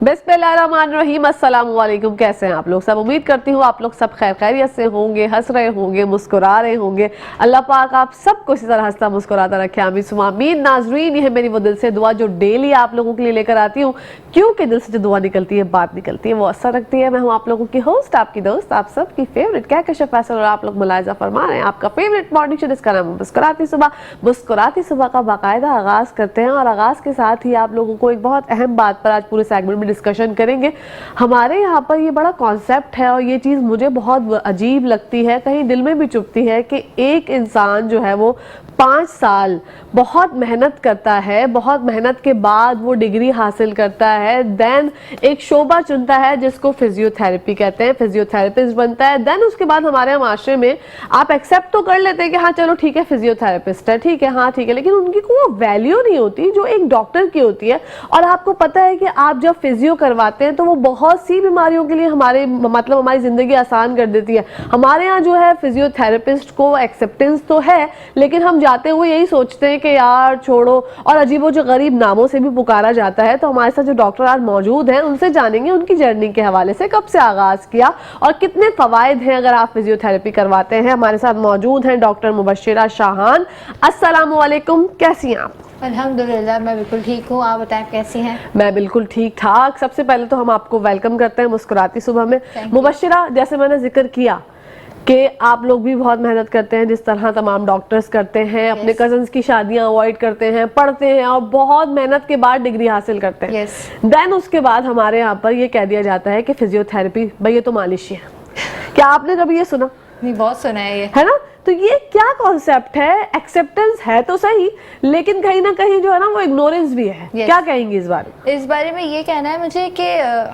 बिस्मिल्लाहिर्रहमानिर्रहीम, अस्सलाम वालेकुम। कैसे हैं आप लोग सब? उम्मीद करती हूँ आप लोग सब खैर खैरियत से होंगे, हंस रहे होंगे, मुस्कुरा रहे होंगे। अल्लाह पाक आप सबको इसी तरह हंसता मुस्कुराता रखे, आमीन सुमा आमीन। नाजरीन, ये है मेरी वो दिल से दुआ जो डेली आप लोगों के लिए लेकर आती हूँ, क्योंकि दिल से जो दुआ निकलती है, बात निकलती है, वो असर रखती है। मैं हूँ आप लोगों की होस्ट, आपकी दोस्त, आप सब की फेवरेट कहकश फैसल, और आप लोग मुलायजा फरमा रहे हैं आपका फेवरेट मॉर्निंग शो जिसका नाम मुस्कुराती सुबह। मुस्कुराती सुबह का बाकायदा आगाज करते हैं, और आगाज के साथ ही आप लोगों को एक बहुत अहम बात पर आज पूरे सेगमेंट में डिस्कशन करेंगे। हमारे यहाँ पर ये बड़ा कॉन्सेप्ट है, और ये चीज़ मुझे बहुत अजीब लगती है, कहीं दिल में भी चुभती है कि एक इंसान जो है वो 5 साल बहुत मेहनत करता है, बहुत मेहनत के बाद वो डिग्री हासिल करता है, देन एक शोबा चुनता है जिसको फिजियोथेरेपी कहते हैं, फिजियोथेरेपिस्ट बनता है। देन उसके बाद हमारे माशरे में आप एक्सेप्ट तो कर लेते हैं कि हाँ चलो ठीक है फिजियोथेरेपिस्ट है, ठीक है, हाँ ठीक है, लेकिन उनकी कोई वैल्यू नहीं होती जो एक डॉक्टर की होती है। और आपको पता है कि आप जब फिजियो करवाते हैं तो वो बहुत सी बीमारियों के लिए हमारी जिंदगी आसान कर देती है। हमारे यहाँ जो है फिजियोथेरेपिस्ट को एक्सेप्टेंस तो है, लेकिन हम जाते हुए यही सोचते हैं कि यार छोड़ो, और अजीबो जो गरीब नामों से भी पुकारा जाता है। तो हमारे साथ जो डॉक्टर आज मौजूद हैं उनसे जानेंगे उनकी जर्नी के हवाले से, कब से आगाज किया और कितने फवायद हैं अगर आप फिजियोथेरेपी करवाते हैं। हमारे साथ मौजूद हैं डॉक्टर मुबश्शिरा शाहान। अस्सलाम वालेकुम, कैसी हैं आप? अल्हम्दुलिल्लाह, मैं बिल्कुल ठीक हूँ। आप बताएं कैसी हैं? मैं बिल्कुल ठीक ठाक। सबसे पहले तो हम आपको वेलकम करते हैं मुस्कुराती सुबह में। मुबश्शिरा, जैसे मैंने जिक्र किया कि आप लोग भी बहुत मेहनत करते हैं, जिस तरह तमाम डॉक्टर्स करते हैं, अपने कजन्स की शादियां अवॉइड करते हैं, पढ़ते हैं और बहुत मेहनत के बाद डिग्री हासिल करते हैं। देन उसके बाद हमारे यहाँ पर ये कह दिया जाता है कि फिजियोथेरेपी भाई ये तो मालिश ही है। क्या आपने कभी ये सुना? नहीं, बहुत सुना है ये, है ना? तो ये क्या कॉन्सेप्ट है? एक्सेप्टेंस है तो सही, लेकिन कहीं ना कहीं जो है ना वो इग्नोरेंस भी है। क्या कहेंगे इस बारे में? इस बारे में ये कहना है मुझे कि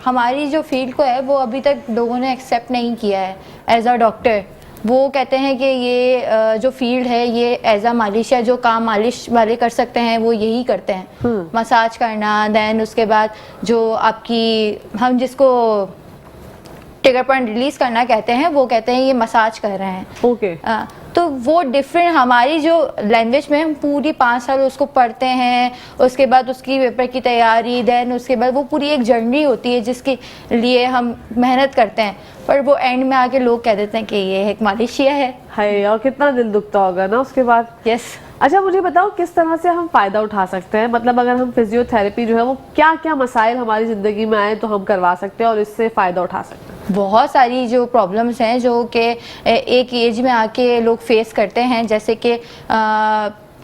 हमारी जो फील्ड को है वो अभी तक लोगों ने एक्सेप्ट नहीं किया है एज अ डॉक्टर। वो कहते हैं कि ये जो फील्ड है ये एज अ मालिश है, जो काम मालिश वाले कर सकते हैं वो यही करते हैं, मसाज करना। देन उसके बाद जो आपकी हम जिसको ट्रिगर पॉइंट रिलीज करना कहते हैं, वो कहते हैं ये मसाज कर रहे हैं। ओके। तो वो डिफरेंट, हमारी जो लैंग्वेज में हम पूरी 5 साल उसको पढ़ते हैं, उसके बाद उसकी पेपर की तैयारी, देन उसके बाद वो पूरी एक जर्नी होती है जिसके लिए हम मेहनत करते हैं, पर वो एंड में आके लोग कह देते हैं कि ये एक मालिशिया है। और कितना दिल दुखता होगा ना उसके बाद। यस। अच्छा, मुझे बताओ किस तरह से हम फायदा उठा सकते हैं, मतलब अगर हम फिजियोथेरेपी जो है वो क्या क्या मसाइल हमारी जिंदगी में आए तो हम करवा सकते हैं और इससे फायदा उठा सकते हैं? बहुत सारी जो प्रॉब्लम्स हैं जो कि एक एज में आके लोग फेस करते हैं, जैसे कि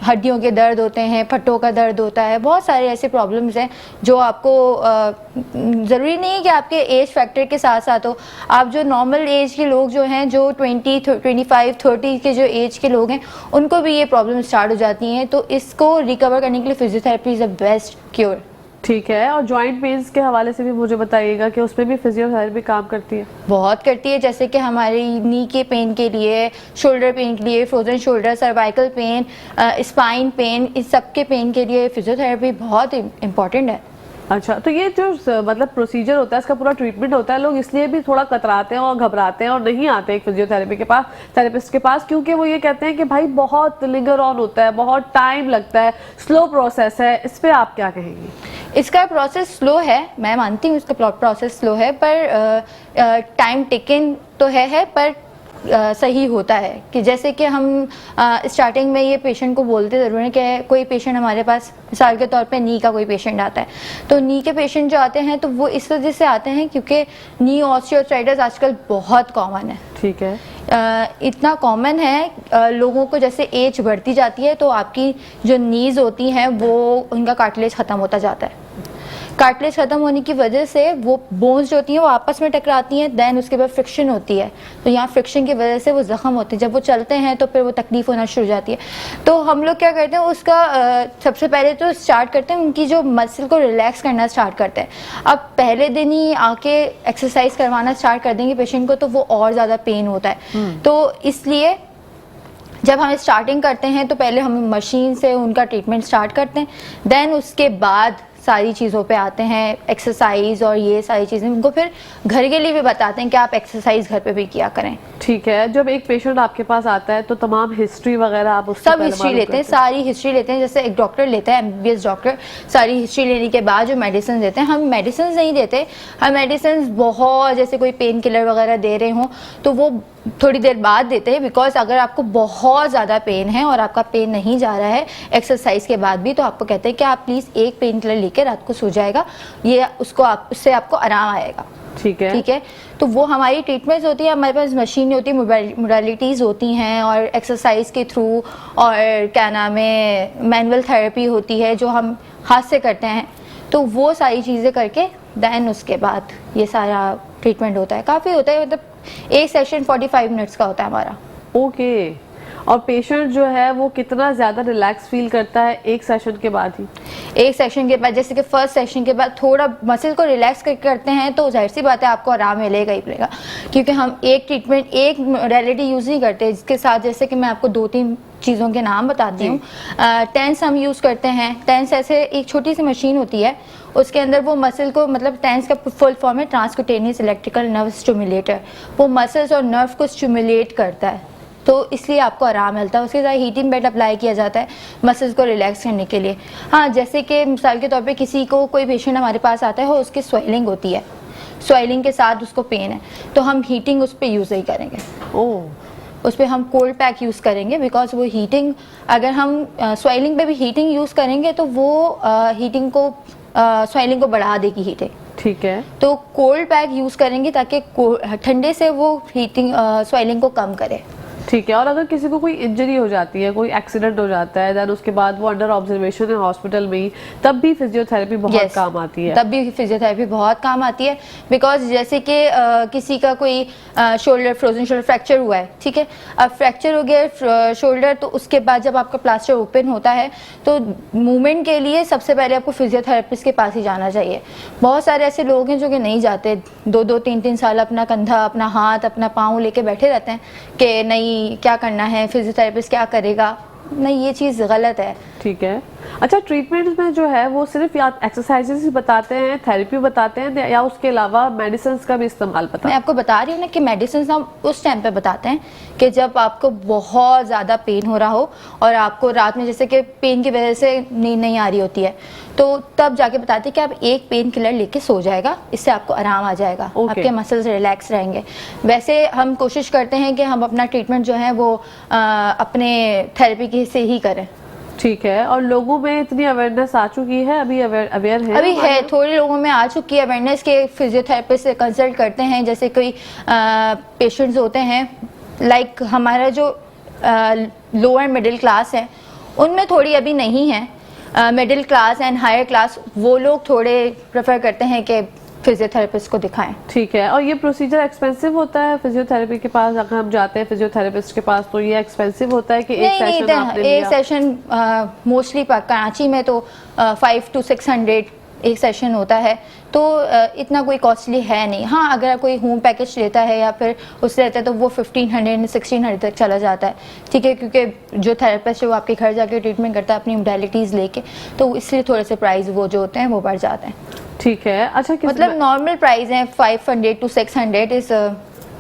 हड्डियों के दर्द होते हैं, फट्टों का दर्द होता है, बहुत सारे ऐसे प्रॉब्लम्स हैं जो आपको ज़रूरी नहीं है कि आपके एज फैक्टर के साथ साथ हो। आप जो नॉर्मल एज के लोग जो हैं, जो 20, 25, 30 के जो एज के लोग हैं, उनको भी ये प्रॉब्लम स्टार्ट हो जाती हैं। तो इसको रिकवर करने के लिए physiotherapy is the best cure. ठीक है। और जॉइंट पेन्स के हवाले से भी मुझे बताइएगा कि उसमें भी फिजियोथेरेपी काम करती है? बहुत करती है, जैसे कि हमारी नी के पेन के लिए, शोल्डर पेन के लिए, frozen shoulder, cervical pain, spine pain, इस सब के पेन के लिए फिजियोथेरेपी बहुत इम्पॉर्टेंट है। अच्छा, तो ये जो मतलब प्रोसीजर होता है, इसका पूरा ट्रीटमेंट होता है, लोग इसलिए भी थोड़ा कतराते हैं और घबराते हैं और नहीं आते एक फिजियोथेरेपी के पास, थेरेपिस्ट के पास, क्योंकि वो ये कहते हैं कि भाई बहुत लिंगर ऑन होता है, बहुत टाइम लगता है, स्लो प्रोसेस है। इस पे आप क्या कहेंगी? इसका प्रोसेस स्लो है, मैं मानती हूँ इसका प्रोसेस स्लो है, पर टाइम टेकन तो है, पर सही होता है। कि जैसे कि हम स्टार्टिंग में ये पेशेंट को बोलते ज़रूर हैं कि कोई पेशेंट हमारे पास मिसाल के तौर पे नी का कोई पेशेंट आता है, तो नी के पेशेंट जो आते हैं तो वो इस वजह से आते हैं क्योंकि नी ऑस्टियोआर्थराइटिस आजकल बहुत कॉमन है। ठीक है। इतना कॉमन है, लोगों को जैसे एज बढ़ती जाती है तो आपकी जो नीज होती हैं वो उनका कार्टिलेज ख़त्म होता जाता है। कार्टिलेज ख़त्म होने की वजह से वो बोन्स जो होती हैं वो आपस में टकराती हैं, देन उसके बाद फ्रिक्शन होती है, तो यहाँ फ्रिक्शन की वजह से वो ज़ख्म होते हैं। जब वो चलते हैं तो फिर वो तकलीफ होना शुरू हो जाती है। तो हम लोग क्या करते हैं, उसका सबसे पहले तो स्टार्ट करते हैं उनकी जो मसल को रिलैक्स करना स्टार्ट करते हैं। अब पहले दिन ही आके एक्सरसाइज करवाना स्टार्ट कर देंगे पेशेंट को तो वो और ज़्यादा पेन होता है। तो इसलिए जब हम स्टार्टिंग करते हैं तो पहले हम मशीन से उनका ट्रीटमेंट स्टार्ट करते हैं, देन उसके बाद सारी चीज़ों पे आते हैं, एक्सरसाइज और ये सारी चीज़ें उनको फिर घर के लिए भी बताते हैं कि आप एक्सरसाइज घर पे भी किया करें। ठीक है, जब एक पेशेंट आपके पास आता है तो तमाम हिस्ट्री वगैरह आप उससे सब पहले हिस्ट्री मालूम लेते हैं, करते हैं? सारी हिस्ट्री लेते हैं। जैसे एक डॉक्टर लेता है, एमबीबीएस डॉक्टर, सारी हिस्ट्री लेने के बाद जो मेडिसिन देते हैं, हम मेडिसिन नहीं देते, हम मेडिसिन बहुत जैसे कोई पेन किलर वगैरह दे रहे हों तो वो थोड़ी देर बाद देते हैं। बिकॉज अगर आपको बहुत ज़्यादा पेन है और आपका पेन नहीं जा रहा है एक्सरसाइज के बाद भी, तो आपको कहते हैं कि आप प्लीज़ एक पेन किलर लेकर रात को सो जाएगा, ये उससे आपको आराम आएगा। ठीक है, ठीक है, तो वो हमारी ट्रीटमेंट्स होती है, हमारे पास मशीन होती है, मोडालिटीज़ होती हैं और एक्सरसाइज के थ्रू और क्या नाम है मैनुअल थेरेपी होती है जो हम हाथ से करते हैं। तो वो सारी चीज़ें करके देन उसके बाद ये सारा ट्रीटमेंट होता है। काफ़ी होता है, मतलब एक सेशन 45 मिनट्स का होता है हमारा। ओके। और पेशेंट जो है वो कितना ज़्यादा रिलैक्स फील करता है एक सेशन के बाद ही? एक सेशन के बाद, जैसे कि फर्स्ट सेशन के बाद थोड़ा मसल को रिलैक्स करके करते हैं तो जाहिर सी बात है आपको आराम मिलेगा ही मिलेगा, क्योंकि हम एक ट्रीटमेंट एक मोडालिटी यूज़ नहीं करते। इसके साथ जैसे कि मैं आपको 2-3 चीज़ों के नाम बताती हूँ। टेंस हम यूज़ करते हैं। टेंस ऐसे एक छोटी सी मशीन होती है, उसके अंदर वो मसल को, मतलब टेंस का फुल फॉर्म है ट्रांसक्यूटेनियस इलेक्ट्रिकल नर्व स्टिमुलेटर, वो मसल्स और नर्व को स्टिमुलेट करता है, तो इसलिए आपको आराम मिलता है। उसके साथ हीटिंग बेड अप्लाई किया जाता है मसल्स को रिलैक्स करने के लिए। हाँ, जैसे कि मिसाल के तौर पे किसी को, कोई पेशेंट हमारे पास आता है और उसकी स्वेलिंग होती है, स्वेलिंग के साथ उसको पेन है, तो हम हीटिंग उस पर यूज़ नहीं करेंगे। ओह, उस पर हम कोल्ड पैक यूज़ करेंगे, बिकॉज वो हीटिंग, अगर हम स्वेलिंग पे भी हीटिंग यूज़ करेंगे तो वो हीटिंग को, स्वेलिंग को बढ़ा देगी हीटिंग। ठीक है, तो कोल्ड पैक यूज़ करेंगे ताकि ठंडे से वो हीटिंग स्वेलिंग को कम करे। ठीक है। और अगर किसी को कोई इंजरी हो जाती है, कोई एक्सीडेंट हो जाता है, देन उसके बाद वो अंडर ऑब्जर्वेशन है हॉस्पिटल में ही, तब भी फिजियोथेरेपी बहुत काम आती है? तब भी फिजियोथेरेपी बहुत काम आती है। बिकॉज जैसे कि किसी का कोई शोल्डर, फ्रोजन शोल्डर फ्रैक्चर हुआ है, ठीक है, अब फ्रैक्चर हो गया शोल्डर, तो उसके बाद जब आपका प्लास्टर ओपन होता है तो मूवमेंट के लिए सबसे पहले आपको फिजियोथेरेपिस्ट के पास ही जाना चाहिए। बहुत सारे ऐसे लोग हैं जो कि नहीं जाते, 2-2, 3-3 साल अपना कंधा, अपना हाथ, अपना पाँव लेके बैठे रहते हैं कि नहीं क्या करना है, फिजियोथेरेपिस्ट क्या करेगा। नहीं, ये चीज़ गलत है। ठीक है। अच्छा, ट्रीटमेंट में जो है वो सिर्फ या एक्सरसाइजेस ही बताते हैं, थेरेपी बताते हैं, या उसके अलावा मेडिसिन का भी इस्तेमाल बताते मैं हैं? आपको बता रही हूँ ना कि मेडिसिन हम उस टाइम पे बताते हैं कि जब आपको बहुत ज़्यादा पेन हो रहा हो और आपको रात में जैसे कि पेन की वजह से नींद नहीं आ रही होती है, तो तब जाके बताते हैं कि आप एक पेन किलर लेके सो जाएगा, इससे आपको आराम आ जाएगा, आपके मसल्स रिलैक्स रहेंगे। वैसे हम कोशिश करते हैं कि हम अपना ट्रीटमेंट जो है वो अपने थेरेपी के से ही करें। ठीक है। और लोगों में इतनी अवेयरनेस आ चुकी है, अभी अवेयर है? अभी है, थोड़े लोगों में आ चुकी है अवेयरनेस के फिजियोथेरेपिस्ट से कंसल्ट करते हैं। जैसे कोई पेशेंट्स होते हैं, लाइक हमारा जो लोअर मिडिल क्लास है उनमें थोड़ी अभी नहीं है, middle class and higher class वो लोग थोड़े प्रेफर करते हैं कि फिजियोथेरेपिस्ट को दिखाएं। ठीक है। और ये प्रोसीजर एक्सपेंसिव होता है फिजियोथेरेपी के पास? अगर हम जाते हैं फिजियोथेरेपिस्ट के पास तो ये एक्सपेंसिव होता है कि एक सेशन आपने लिया? एक सेशन मोस्टली कराची में तो 500 to 600 एक सेशन होता है, तो इतना कोई कॉस्टली है नहीं। हाँ, अगर कोई होम पैकेज लेता है या फिर उससे रहता है तो वो 1500 1600 तक चला जाता है। ठीक है, क्योंकि जो थेरेपिस्ट है वो आपके घर जाके ट्रीटमेंट करता है अपनी मोडालिटीज़ लेके, तो इसलिए थोड़े से प्राइस वो जो होते हैं वो बढ़ जाते हैं। ठीक है। अच्छा, मतलब नॉर्मल प्राइस है 500 to 600 इस।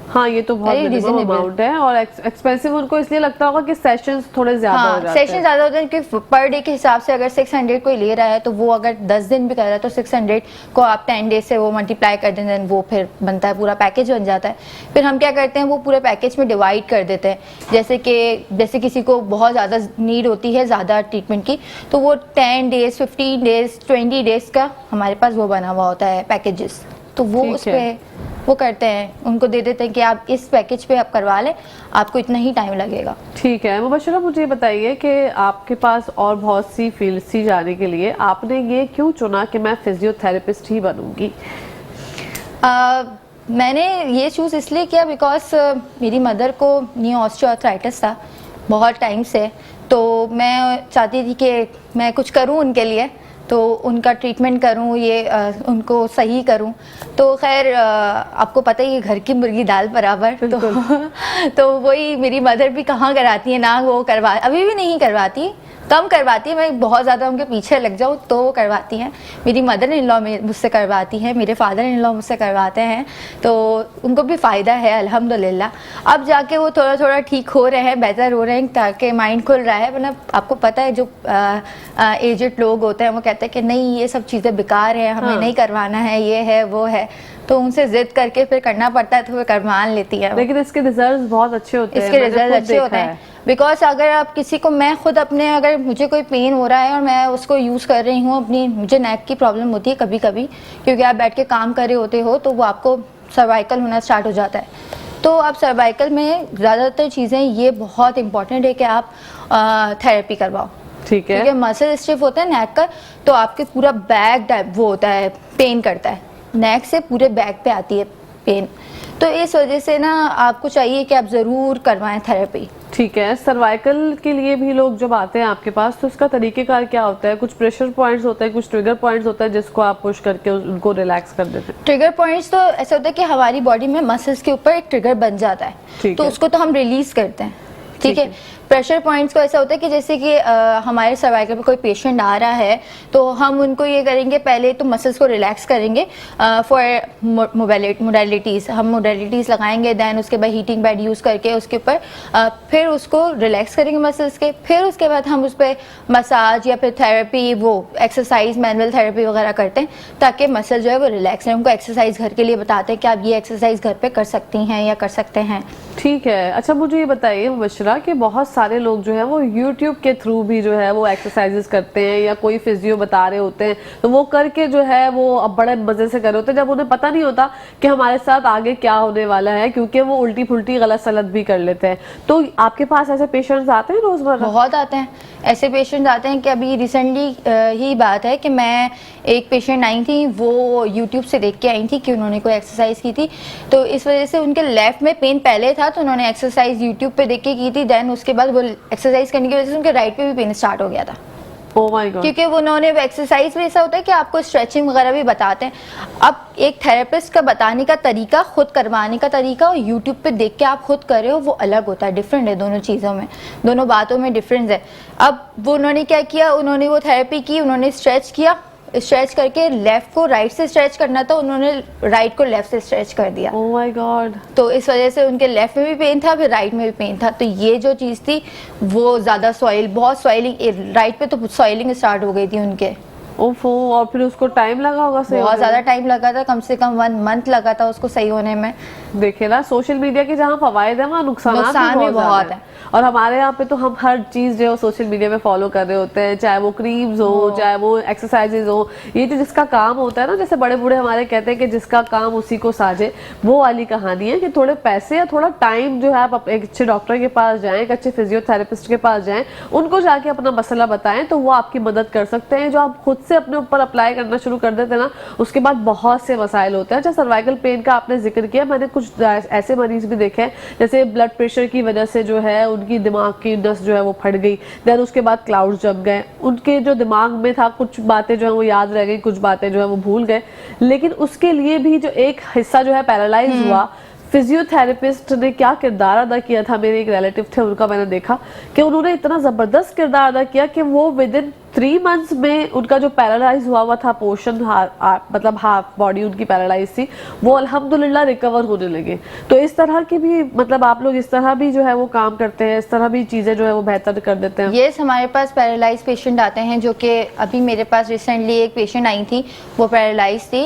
हाँ, ये तो बहुत मिनिमम अमाउंट है। और एक्सपेंसिव उनको इसलिए लगता होगा कि सेशंस थोड़े ज्यादा हो जाते हैं। सेशन ज्यादा होते हैं क्योंकि पर डे के हिसाब से अगर 600 कोई ले रहा है तो वो अगर 10 दिन भी कर रहा है तो 600 को आप 10 डेज से वो मल्टीप्लाई कर देते हैं, वो फिर बनता है, पूरा पैकेज बन जाता है। फिर हम क्या करते हैं, वो पूरे पैकेज में डिवाइड कर देते हैं। जैसे किसी को बहुत ज़्यादा नीड होती है ज़्यादा ट्रीटमेंट की, तो वो 10 डेज 15 डेज 20 डेज का हमारे पास वो बना हुआ होता है पैकेजेस, तो वो उस पर वो करते हैं, उनको दे देते हैं कि आप इस पैकेज पे आप करवा लें, आपको इतना ही टाइम लगेगा। ठीक है। मुबशरा, मुझे बताइए कि आपके पास और बहुत सी फील्ड सी जाने के लिए आपने ये क्यों चुना कि मैं फिजियोथेरेपिस्ट ही बनूंगी? मैंने ये चूज़ इसलिए किया बिकॉज मेरी मदर को नी ऑस्टियोआर्थराइटिस था बहुत टाइम से, तो मैं चाहती थी कि मैं कुछ करूं उनके लिए, तो उनका ट्रीटमेंट करूं, ये उनको सही करूं। तो खैर आपको पता ही है, घर की मुर्गी दाल बराबर, तो वही मेरी मदर भी कहाँ कराती है ना, वो करवा अभी भी नहीं करवाती, कम करवाती है, मैं बहुत ज़्यादा उनके पीछे लग जाऊँ तो वो करवाती हैं। मेरी मदर इन लॉ मुझसे करवाती हैं, मेरे फादर इन लॉ मुझसे करवाते हैं, तो उनको भी फ़ायदा है अल्हम्दुलिल्लाह। अब जाके वो थोड़ा थोड़ा ठीक हो रहे हैं, बेहतर हो रहे हैं, ताकि माइंड खुल रहा है। वरना आपको पता है जो एजेड लोग होते हैं वो कहते हैं कि नहीं ये सब चीज़ें बेकार है, हमें नहीं करवाना है, ये है वो है, तो उनसे जिद करके फिर करना पड़ता है, तो वो करवा लेती है। लेकिन इसके रिजल्ट्स बहुत अच्छे होते हैं, इसके मैंने रिजल्ट खुद अच्छे देखा होते है। हैं। बिकॉज अगर आप किसी को, मैं खुद अपने, अगर मुझे कोई पेन हो रहा है और मैं उसको यूज़ कर रही हूँ, अपनी मुझे नेक की प्रॉब्लम होती है कभी कभी, क्योंकि आप बैठ के काम कर रहे होते हो तो वो आपको सर्वाइकल होना स्टार्ट हो जाता है। तो आप सर्वाइकल में ज़्यादातर चीज़ें ये बहुत इंपॉर्टेंट है कि आप थेरेपी करवाओ। ठीक है, क्योंकि मसल स्टिफ होता है नेक का, तो आपके पूरा बैक टाइप वो होता है, पेन करता है, नेक से पूरे बैक पे आती है पेन। तो इस वजह से ना आपको चाहिए कि आप ज़रूर करवाएं थेरेपी। ठीक है। सर्वाइकल के लिए भी लोग जब आते हैं आपके पास तो उसका तरीकेकार क्या होता है? कुछ प्रेशर पॉइंट्स होते हैं, कुछ ट्रिगर पॉइंट्स होता है जिसको आप पुश करके उनको रिलैक्स कर देते हैं? ट्रिगर पॉइंट्स तो ऐसा होता है कि हमारी बॉडी में मसल्स के ऊपर एक ट्रिगर बन जाता है, ठीक तो है। उसको तो हम रिलीज करते हैं। ठीक है। है। प्रेशर पॉइंट्स को ऐसा होता है कि जैसे कि हमारे सर्वाइकल पे कोई पेशेंट आ रहा है तो हम उनको ये करेंगे, पहले तो मसल्स को रिलैक्स करेंगे फॉर मोडालिटीज़, हम मोडालिटीज़ लगाएंगे, देन उसके बाद हीटिंग बेड यूज़ करके उसके ऊपर फिर उसको रिलैक्स करेंगे मसल्स के, फिर उसके बाद हम उस पर मसाज या फिर थेरेपी, वो एक्सरसाइज मैनुअल थेरेपी वगैरह करते हैं ताकि मसल जो है वो रिलैक्स रहे। उनको एक्सरसाइज घर के लिए बताते हैं कि आप ये एक्सरसाइज घर पे कर सकती हैं या कर सकते हैं। ठीक है। अच्छा, मुझे ये बताइए मुबशरा कि बहुत सारे लोग जो है वो YouTube के थ्रू भी जो है वो एक्सरसाइजेस करते हैं या कोई फिजियो बता रहे होते हैं, तो वो करके जो है वो अब बड़े मजे से कर रहे होते हैं, जब उन्हें पता नहीं होता कि हमारे साथ आगे क्या होने वाला है, क्योंकि वो उल्टी फुल्टी गलत सलत भी कर लेते हैं। तो आपके पास ऐसे पेशेंट्स आते हैं रोजमर्रा? बहुत आते हैं ऐसे पेशेंट्स आते हैं कि अभी रिसेंटली ही बात है कि मैं एक पेशेंट आई थी, वो YouTube से देख के आई थी कि उन्होंने कोई एक्सरसाइज की थी, तो इस वजह से उनके लेफ्ट में पेन पहले था, तो उन्होंने एक्सरसाइज YouTube पे देख के की थी, देन उसके बाद वो एक्सरसाइज करने की वजह से उनके राइट पे भी पेन स्टार्ट हो गया था। Oh my God. क्योंकि उन्होंने एक्सरसाइज में ऐसा होता है कि आपको स्ट्रेचिंग वगैरह भी बताते हैं। अब एक थेरेपिस्ट का बताने का तरीका, खुद करवाने का तरीका और यूट्यूब पे देख के आप खुद कर रहे हो, वो अलग होता है, डिफरेंट है दोनों चीज़ों में, दोनों बातों में डिफरेंस है। अब वो उन्होंने क्या किया, उन्होंने वो थेरेपी की, उन्होंने स्ट्रेच किया, स्ट्रेच करके लेफ्ट को राइट से स्ट्रेच करना था, उन्होंने राइट को लेफ्ट से स्ट्रेच कर दिया। Oh my God. तो इस वजह से उनके लेफ्ट में भी पेन था, फिर राइट में भी पेन था। तो ये जो चीज़ थी वो ज़्यादा बहुत सॉइलिंग, राइट पे तो सॉइलिंग स्टार्ट हो गई थी उनके। ओफो, और फिर उसको टाइम लगा होगा सही बहुत होने ज़्यादा में? टाइम लगा था, कम से कम 1 मंथ लगा था उसको सही होने में। देखिए ना, सोशल मीडिया के जहाँ फवायद है वहाँ नुकसान भी बहुत है। और हमारे यहाँ पे तो हम हर चीज जो है सोशल मीडिया पे फॉलो कर रहे होते हैं, चाहे वो क्रीम्स हो, चाहे वो एक्सरसाइजेज हो। ये तो जिसका काम होता है ना, जैसे बड़े बूढ़े हमारे कहते हैं कि जिसका काम उसी को साजे, वो वाली कहानी है कि थोड़े पैसे या थोड़ा टाइम जो है आप एक अच्छे डॉक्टर के पास जाएं, एक अच्छे फिजियोथेरेपिस्ट के पास जाएं, उनको जाके अपना मसला बताएं, तो वो आपकी मदद कर सकते हैं। जो आप खुद से अपने ऊपर अप्लाई करना शुरू कर देते हैं ना, उसके बाद बहुत से मसाइल होते हैं। अच्छा, सर्वाइकल पेन का आपने जिक्र किया, मैंने कुछ ऐसे मरीज भी देखे हैं जैसे ब्लड प्रेशर की वजह से जो है उनकी दिमाग की नस जो है वो फट गई, देन उसके बाद क्लाउड्स जम गए, उनके जो दिमाग में था कुछ बातें जो है वो याद रह गई, कुछ बातें जो है वो भूल गए। लेकिन उसके लिए भी जो एक हिस्सा जो है पैरालाइज हुआ, फिजियोथेरेपिस्ट ने क्या किरदार अदा किया था। मेरे एक रिलेटिव थे, उनका मैंने देखा कि उन्होंने इतना ज़बरदस्त किरदार अदा किया कि वो विद इन 3 मंथ्स में उनका जो पैरालाइज हुआ था पोर्शन, मतलब हाफ बॉडी उनकी पैरालाइज थी, वो अल्हम्दुलिल्लाह रिकवर होने लगे। तो इस तरह की भी, मतलब आप लोग इस तरह भी जो है वो काम करते हैं, इस तरह भी चीज़ें जो है वो बेहतर कर देते हैं? ये हमारे पास पैरालाइज पेशेंट आते हैं, जो कि अभी मेरे पास रिसेंटली एक पेशेंट आई थी, वो पैरालाइज थी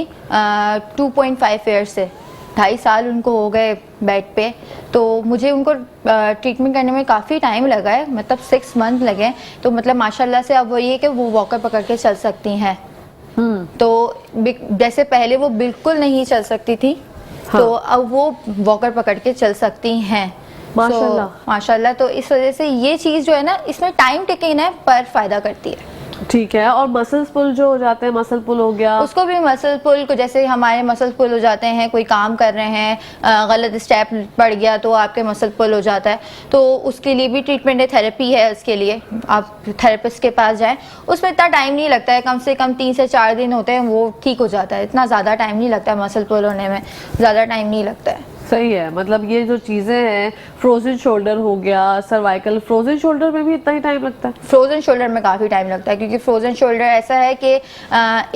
2.5 ईयर्स से, 2.5 साल उनको हो गए बेड पे। तो मुझे उनको ट्रीटमेंट करने में काफ़ी टाइम लगा है, मतलब 6 मंथ लगे। तो मतलब माशाल्लाह से अब वो ये कि वो वॉकर पकड़ के चल सकती हैं। तो जैसे पहले वो बिल्कुल नहीं चल सकती थी, हाँ। तो अब वो वॉकर पकड़ के चल सकती हैं माशाल्लाह। माशाल्लाह। तो इस वजह से ये चीज़ जो है ना, इसमें टाइम टेकिंग है पर फ़ायदा करती है। ठीक है। और मसल्स पुल जो हो जाते हैं, मसल पुल हो गया, उसको भी मसल पुल को, जैसे हमारे मसल पुल हो जाते हैं, कोई काम कर रहे हैं, गलत स्टेप पड़ गया तो आपके मसल पुल हो जाता है, तो उसके लिए भी ट्रीटमेंट है, थेरेपी है। उसके लिए आप थेरेपिस्ट के पास जाएं, उसमें इतना टाइम नहीं लगता है, कम से कम 3 से 4 दिन होते हैं, वो ठीक हो जाता है। इतना ज़्यादा टाइम नहीं लगता है, मसल पुल होने में ज़्यादा टाइम नहीं लगता है। सही है, मतलब ये जो चीजें हैं, फ्रोजन शोल्डर हो गया, सर्वाइकल, फ्रोजन शोल्डर में भी इतना ही टाइम लगता है? फ्रोजन शोल्डर में काफ़ी टाइम लगता है, क्योंकि फ्रोजन शोल्डर ऐसा है कि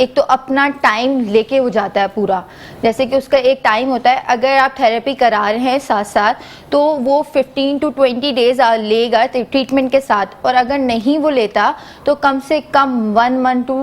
एक तो अपना टाइम लेके हो जाता है पूरा। जैसे कि उसका एक टाइम होता है, अगर आप थेरेपी करा रहे हैं साथ साथ तो वो 15 to 20 डेज लेगा ट्रीटमेंट के साथ, और अगर नहीं वो लेता तो कम से कम 1 month to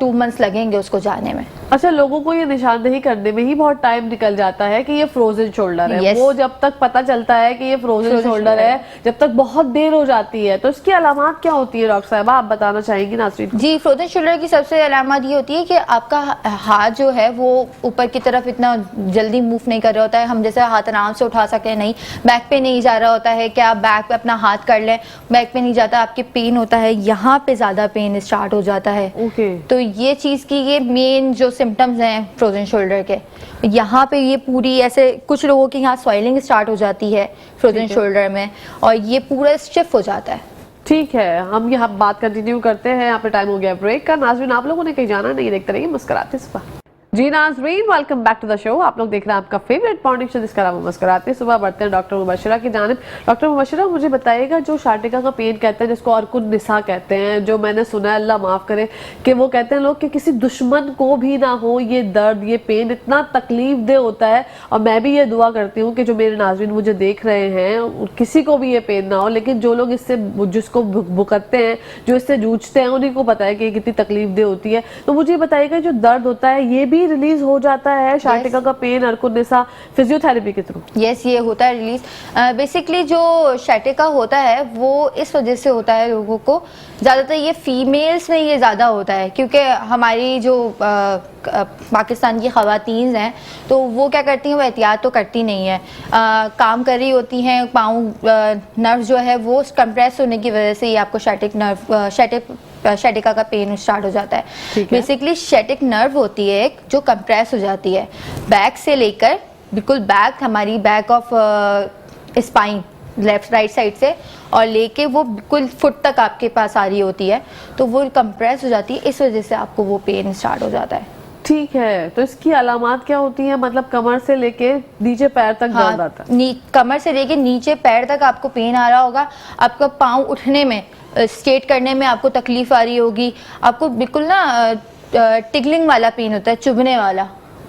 2 months लगेंगे उसको जाने में। अच्छा, लोगों को ये निशानदेही करने में ही बहुत टाइम निकल जाता है कि ये फ्रोजन शोल्डर है। Yes. वो जब तक पता चलता है कि ये फ्रोजन शोल्डर है, जब तक बहुत देर हो जाती है। तो इसकी अलामत क्या होती है डॉक्टर साहबा, आप बताना चाहेंगी नाज़रीन? जी, फ्रोजन शोल्डर की सबसे अलामत ये होती है कि आपका हाथ जो है वो ऊपर की तरफ इतना जल्दी मूव नहीं कर रहा होता है, हम जैसे हाथ आराम से उठा सकें नहीं, बैक पे नहीं जा रहा होता है कि आप बैक पे अपना हाथ कर लें, बैक पे नहीं जाता, आपके पेन होता है, यहाँ पे ज़्यादा पेन स्टार्ट हो जाता है। ओके। तो ये चीज़ की ये मेन जो सिम्टम्स हैं फ्रोजन शोल्डर के, यहाँ पे ये पूरी ऐसे कुछ लोगों के यहाँ स्वेलिंग स्टार्ट हो जाती है फ्रोजन शोल्डर में, और ये पूरा स्टिफ हो जाता है। ठीक है, हम यहाँ बात कंटिन्यू करते हैं। यहाँ पे टाइम हो गया ब्रेक का। नाज़रीन, आप लोगों ने कहीं जाना नहीं, देखते रहिए मुस्कुराते सुबह। जी नाज़रीन, welcome back to the show. आप लोग देख रहे हैं आपका फेवरेट मॉर्निंग शो जिसका नाम मुस्कुराते सुबह। बढ़ते हैं डॉक्टर मुबशरा की जानिब। डॉक्टर मुबशरा, मुझे बताइएगा, जो शाटिका का पेन कहते हैं, जिसको अर्कुन निसा कहते हैं, जो मैंने सुना है, अल्लाह माफ़ करे, कि वो कहते हैं लोग कि किसी दुश्मन को भी ना हो ये दर्द, ये पेन इतना तकलीफ दे होता है। और मैं भी ये दुआ करती हूँ कि जो मेरे नाज़रीन मुझे देख रहे हैं किसी को भी ये पेन ना हो, लेकिन जो लोग इससे जिसको भुगतते हैं, जो इससे जूझते हैं, उन्हीं को पता है कि कितनी तकलीफ दे होती है। तो मुझे बताइएगा, जो दर्द होता है ये भी रिलीज हो जाता है? शाटिका का पेन अर्कुन निसा फिजियोथेरेपी के थ्रू? यस, ये होता है रिलीज। बेसिकली जो शाटिका होता है वो इस वजह से होता है, लोगों को ज़्यादातर ये फीमेल्स में ये ज़्यादा होता है, क्योंकि हमारी जो पाकिस्तान की ख़वातीन हैं तो वो क्या करती हैं, वो एहतियात तो करती नहीं है, काम कर रही होती हैं, पाँव नर्व जो है वो कंप्रेस होने की वजह से ही आपको शाटिका का पेन स्टार्ट हो जाता है। बेसिकली शैटिक नर्व होती है एक, जो कंप्रेस हो जाती है बैक से लेकर, बिल्कुल बैक, हमारी back of spine left right side से, और लेके वो बिल्कुल फुट तक आपके पास आ रही होती है, तो वो कंप्रेस हो जाती है, इस वजह से आपको वो पेन स्टार्ट हो जाता है। ठीक है, तो इसकी अलामत क्या होती है? मतलब कमर से लेके नीचे पैर तक दर्द आता है? कमर से लेके नीचे पैर तक आपको पेन आ रहा होगा, आपका पाँव उठने में, स्ट्रेट करने में आपको तकलीफ आ रही होगी, आपको बिल्कुल ना टिगलिंग वाला पेन होता है, चुभने वाला।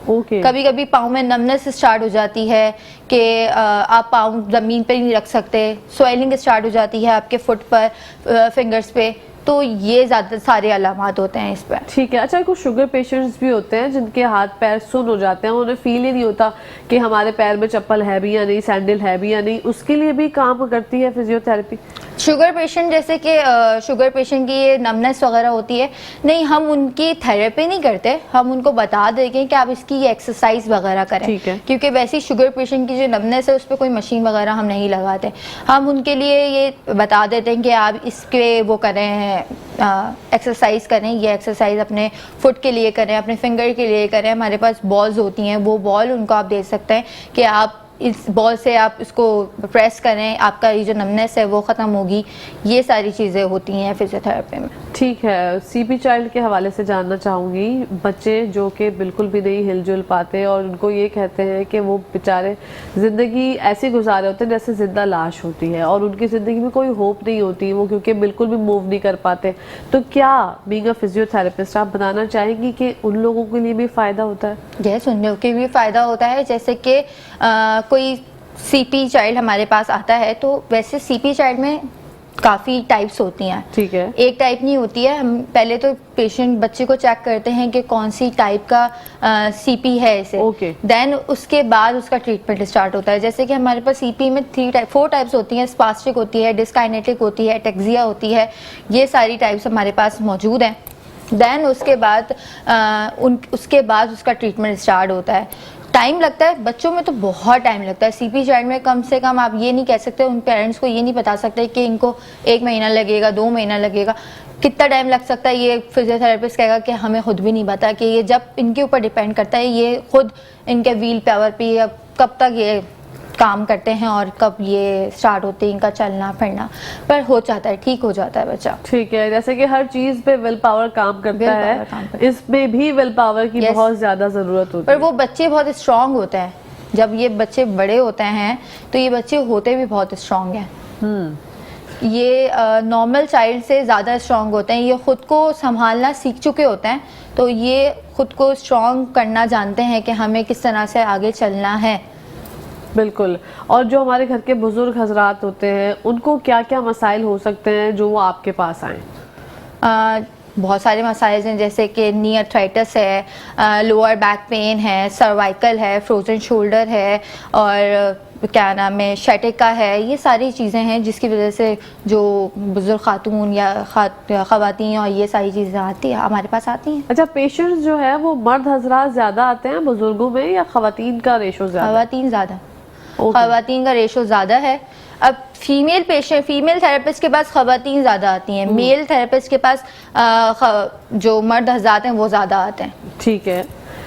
ओके। कभी कभी पाँव में नमनेस स्टार्ट हो जाती है कि आप पाँव ज़मीन पे नहीं रख सकते, स्वेलिंग स्टार्ट हो जाती है आपके फुट पर, फिंगर्स पे, तो ये ज़्यादा सारे अलामात होते हैं इस पर। ठीक है। अच्छा, कुछ शुगर पेशेंट्स भी होते हैं जिनके हाथ पैर सुन्न हो जाते हैं, उन्हें फील ही नहीं होता कि हमारे पैर में चप्पल है भी या नहीं, सैंडल है भी या नहीं, उसके लिए भी काम करती है फिजियोथेरेपी? शुगर पेशेंट, जैसे कि शुगर पेशेंट की ये नमनेस वगैरह होती है, नहीं, हम उनकी थेरेपी नहीं करते, हम उनको बता देंगे कि आप इसकी ये एक्सरसाइज वगैरह करें। ठीक है। क्योंकि वैसे ही शुगर पेशेंट की जो नमनेस है उस पर कोई मशीन वगैरह हम नहीं लगाते, हम उनके लिए ये बता देते हैं कि आप इसके वो करें, एक्सरसाइज करें, ये एक्सरसाइज अपने फुट के लिए करें, अपने फिंगर के लिए करें। हमारे पास बॉल्स होती हैं, वो बॉल उनको आप दे सकते हैं कि आप इस बॉल से आप इसको प्रेस करें, आपका ये जो नमनेस है वो ख़त्म होगी। ये सारी चीज़ें होती हैं फिजियोथेरेपी में। ठीक है। सीपी चाइल्ड के हवाले से जानना चाहूँगी, बच्चे जो कि बिल्कुल भी नहीं हिलजुल पाते और उनको ये कहते हैं कि वो बेचारे ज़िंदगी ऐसी गुजारे होते हैं जैसे ज़िंदा लाश होती है, और उनकी ज़िंदगी में कोई होप नहीं होती, वो क्योंकि बिल्कुल भी मूव नहीं कर पाते। तो क्या बीइंग अ फिजियोथेरेपिस्ट आप बताना चाहेंगी कि उन लोगों के लिए भी फ़ायदा होता है? यस, उन लोगों के भी फ़ायदा होता है। जैसे कि कोई सीपी चाइल्ड हमारे पास आता है, तो वैसे सीपी चाइल्ड में काफ़ी टाइप्स होती हैं। ठीक है। एक टाइप नहीं होती है। हम पहले तो पेशेंट बच्चे को चेक करते हैं कि कौन सी टाइप का सीपी है इसे। ओके। देन उसके बाद उसका ट्रीटमेंट स्टार्ट होता है। जैसे कि हमारे पास सीपी में 4 टाइप्स होती हैं, स्पास्टिक होती है, डिस्काइनेटिक होती है, टेक्सिया होती है, ये सारी टाइप्स हमारे पास मौजूद हैं। देन उसके बाद उसका ट्रीटमेंट स्टार्ट होता है। टाइम लगता है, बच्चों में तो बहुत टाइम लगता है। सीपी चाइल्ड में कम से कम आप ये नहीं कह सकते, उन पेरेंट्स को ये नहीं बता सकते कि इनको 1 महीना लगेगा, 2 महीना लगेगा, कितना टाइम लग सकता है ये फिजियोथेरेपिस्ट कहेगा कि हमें खुद भी नहीं पता। कि ये जब इनके ऊपर डिपेंड करता है, ये खुद इनके व्हील पावर पे कब तक ये काम करते हैं और कब ये स्टार्ट होते हैं इनका चलना फिरना, पर हो जाता है, ठीक हो जाता है बच्चा। ठीक है। जैसे कि हर चीज पे विल पावर काम करता है, इसमें भी विल पावर की बहुत ज्यादा जरूरत होती है। पर वो बच्चे बहुत स्ट्रांग होते हैं, जब ये बच्चे बड़े होते हैं तो ये बच्चे होते भी बहुत स्ट्रांग हैं। ये नॉर्मल चाइल्ड से ज़्यादा स्ट्रांग होते हैं, ये ख़ुद को संभालना सीख चुके होते हैं, तो ये ख़ुद को स्ट्रांग करना जानते हैं कि हमें किस तरह से आगे चलना है। बिल्कुल। और जो हमारे घर के बुजुर्ग हजरात होते हैं उनको क्या क्या मसाइल हो सकते हैं जो वो आपके पास आएँ? बहुत सारे मसाइल हैं, जैसे कि नी आर्थराइटिस है, लोअर बैक पेन है, सर्वाइकल है, फ्रोजन शोल्डर है, और क्या नाम है, शैटिका है। ये सारी चीज़ें हैं जिसकी वजह से जो बुजुर्ग खातून या ख़वातीन और ये सारी चीज़ें आती है हमारे पास आती हैं। अच्छा, पेशेंट्स जो है वो मर्द हजरात ज़्यादा आते हैं बुजुर्गों में या ख़वातीन का रेशो ज़्यादा? ख़वातीन ज़्यादा, ख़वातीन का रेशो ज़्यादा है। अब फीमेल थेरेपिस्ट के पास ख़वातीन ज़्यादा आती हैं, मेल थेरेपिस्ट के पास जो मर्द हज़रात हैं वो ज़्यादा आते हैं। ठीक है,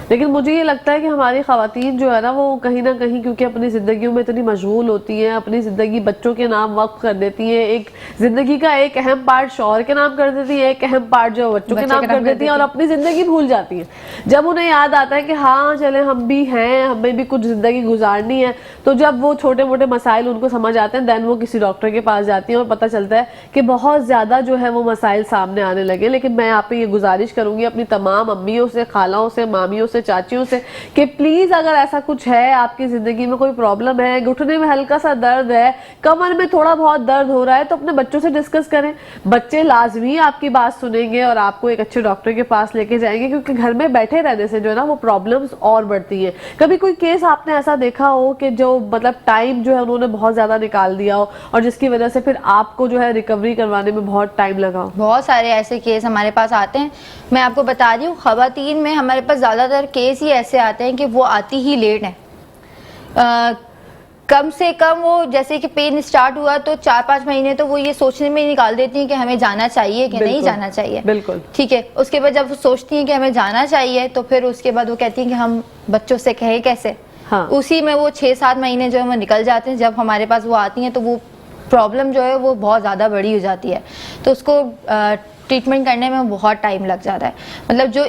लेकिन मुझे ये लगता है कि हमारी ख़वातीन जो है ना वो कहीं ना कहीं क्योंकि अपनी ज़िंदगियों में इतनी मशगूल होती हैं, अपनी ज़िंदगी बच्चों के नाम वक्फ कर देती हैं, एक ज़िंदगी का एक अहम पार्ट शौहर के नाम कर देती हैं, एक अहम पार्ट जो बच्चों के नाम कर देती हैं और अपनी ज़िंदगी भूल जाती हैं। जब उन्हें याद आता है कि हाँ चले हम भी हैं, हमें भी कुछ ज़िंदगी गुजारनी है, तो जब वो छोटे मोटे मसाइल उनको समझ आते हैं, दैन वो किसी डॉक्टर के पास जाती हैं और पता चलता है कि बहुत ज़्यादा जो है वो मसाइल सामने आने लगे। लेकिन मैं आप पे ये गुजारिश करूँगी अपनी तमाम अम्मियों से, खालाओं से, मामियों से, चाचियों से कि प्लीज अगर ऐसा कुछ है, आपकी जिंदगी में कोई प्रॉब्लम है, घुटने में हल्का सा दर्द है, कमर में थोड़ा बहुत दर्द हो रहा है, तो अपने बच्चों से डिस्कस करें। बच्चे लाजमी आपकी बात सुनेंगे और आपको एक अच्छे डॉक्टर के पास लेके जाएंगे, क्योंकि घर में बैठे रहने से जो है ना वो प्रॉब्लम्स और बढ़ती है। कभी कोई केस आपने ऐसा देखा हो कि जो मतलब टाइम जो है उन्होंने बहुत ज्यादा निकाल दिया हो और जिसकी वजह से फिर आपको जो है रिकवरी करवाने में बहुत टाइम लगा हो? बहुत सारे ऐसे केस हमारे पास आते हैं। मैं आपको बता रही हूँ, ख़वातीन में हमारे पास ज़्यादातर केस ही ऐसे आते हैं कि वो आती ही लेट है। कम से कम वो जैसे कि पेन स्टार्ट हुआ तो 4-5 महीने तो वो ये सोचने में निकाल देती हैं कि हमें जाना चाहिए कि नहीं जाना चाहिए। बिल्कुल ठीक है, उसके बाद जब वो सोचती हैं कि हमें जाना चाहिए तो फिर उसके बाद वो कहती हैं कि हम बच्चों से कहें कैसे। हाँ। उसी में वो 6-7 महीने जो है वो निकल जाते हैं। जब हमारे पास वो आती हैं तो वो प्रॉब्लम जो है वो बहुत ज़्यादा बड़ी हो जाती है, तो उसको ट्रीटमेंट करने में बहुत टाइम लग जाता है। मतलब जो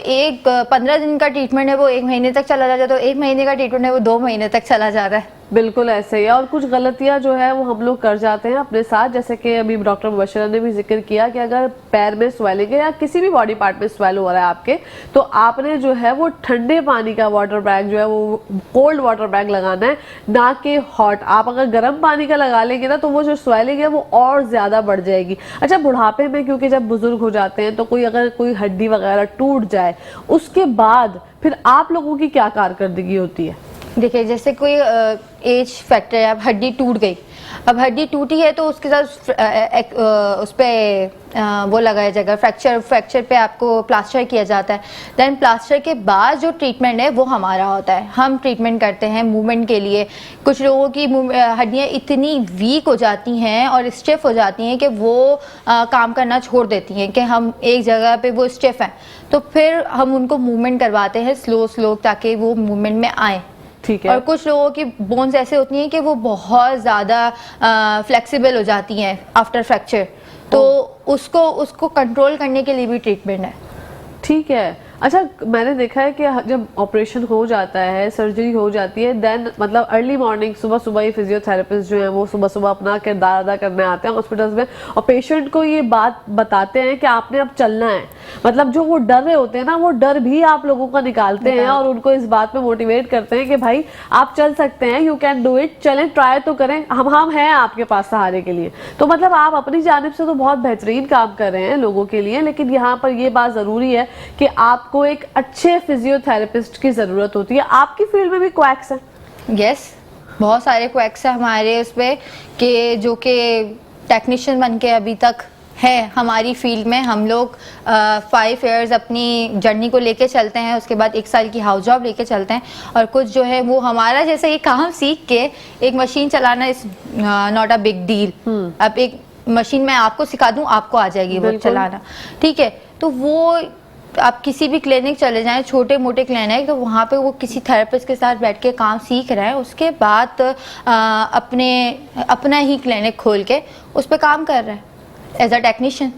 15 दिन का ट्रीटमेंट है वो 1 महीने तक चला जाता है, तो 1 महीने का ट्रीटमेंट है वो 2 महीने तक चला जाता है। बिल्कुल ऐसे ही। और कुछ गलतियां जो है वो हम लोग कर जाते हैं अपने साथ, जैसे कि अभी डॉक्टर मुबशरा ने भी जिक्र किया कि अगर पैर में स्वेलिंग है या किसी भी बॉडी पार्ट में स्वेल हो रहा है आपके, तो आपने जो है वो ठंडे पानी का वाटर बैग जो है वो कोल्ड वाटर बैग लगाना है, ना कि हॉट। आप अगर गर्म पानी का लगा लेंगे ना तो वो जो स्वेलिंग है वो और ज्यादा बढ़ जाएगी। अच्छा, बुढ़ापे में क्योंकि जब बुजुर्ग हो जाते हैं तो अगर कोई हड्डी वगैरह टूट जाए उसके बाद फिर आप लोगों की क्या कारकर्दगी होती है? देखिए, जैसे कोई एज फैक्टर है, अब हड्डी टूट गई, अब हड्डी टूटी है तो उसके साथ उस पर वो लगाया जाएगा फ्रैक्चर पे आपको प्लास्टर किया जाता है। देन प्लास्टर के बाद जो ट्रीटमेंट है वो हमारा होता है। हम ट्रीटमेंट करते हैं मूवमेंट के लिए। कुछ लोगों की हड्डियाँ इतनी वीक हो जाती हैं और स्टिफ हो जाती हैं कि वो काम करना छोड़ देती हैं कि हम एक जगह पे वो स्टिफ हैं, तो फिर हम उनको मूवमेंट करवाते हैं स्लो ताकि वो मूवमेंट में आए। ठीक है। और कुछ लोगों की बोन्स ऐसे होती हैं कि वो बहुत ज़्यादा फ्लेक्सिबल हो जाती हैं आफ्टर फ्रैक्चर, तो उसको कंट्रोल करने के लिए भी ट्रीटमेंट है। ठीक है। अच्छा, मैंने देखा है कि जब ऑपरेशन हो जाता है, सर्जरी हो जाती है, देन मतलब अर्ली मॉर्निंग सुबह ही फिजियोथेरेपिस्ट जो है वो सुबह अपना किरदार अदा करने आते हैं हॉस्पिटल्स में और पेशेंट को ये बात बताते हैं कि आपने अब चलना है। मतलब जो वो डर रहे होते हैं ना, वो डर भी आप लोगों का निकालते हैं और उनको इस बात में मोटिवेट करते हैं कि भाई आप चल सकते हैं, यू कैन डू इट, चलें, ट्राई तो करें, हम हैं आपके पास सहारे के लिए। तो मतलब आप अपनी जानिब से तो बहुत बेहतरीन काम कर रहे हैं लोगों के लिए, लेकिन यहाँ पर ये बात ज़रूरी है कि आपको एक अच्छे फिजियोथेरेपिस्ट की जरूरत होती है। आपकी फील्ड में भी क्वैक्स हैं? यस, बहुत सारे क्वैक्स हैं हमारे उस पे कि जो कि टेक्नीशियन बन के अभी तक है हमारी फील्ड में। हम लोग 5 इयर्स अपनी जर्नी को लेके चलते हैं, उसके बाद 1 साल की हाउस जॉब लेके चलते हैं, और कुछ जो है वो हमारा जैसे ये काम सीख के एक मशीन चलाना is not a big deal. अब एक मशीन मैं आपको सिखा दूं, आपको आ जाएगी वो चलाना, ठीक है। तो वो आप किसी भी क्लिनिक चले जाएं, छोटे मोटे क्लिनिक, तो वहाँ पे वो किसी थेरेपिस्ट के साथ बैठ के काम सीख रहे हैं, उसके बाद अपना ही क्लिनिक खोल के उस पर काम कर रहे हैं एज अ टेक्नीशियन।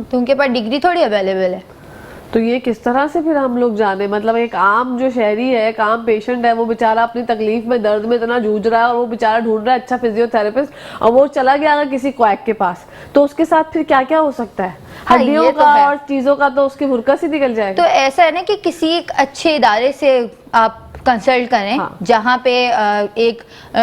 तो उनके पास डिग्री थोड़ी अवेलेबल है। तो ये किस तरह से फिर हम लोग जाने, मतलब एक आम जो शहरी है, एक आम पेशेंट है, वो बेचारा अपनी तकलीफ में, दर्द में इतना जूझ रहा है और वो बेचारा ढूंढ रहा है अच्छा फिजियोथेरेपिस्ट, और वो चला गया अगर किसी क्वैक के पास, तो उसके साथ फिर क्या क्या हो सकता है? हाँ, हड्डियों ये तो का है। और चीजों का तो उसकी भुरकस ही निकल जाएगा। तो ऐसा है ना कि किसी एक अच्छे इदारे से आप कंसल्ट करें, हाँ। जहाँ पे एक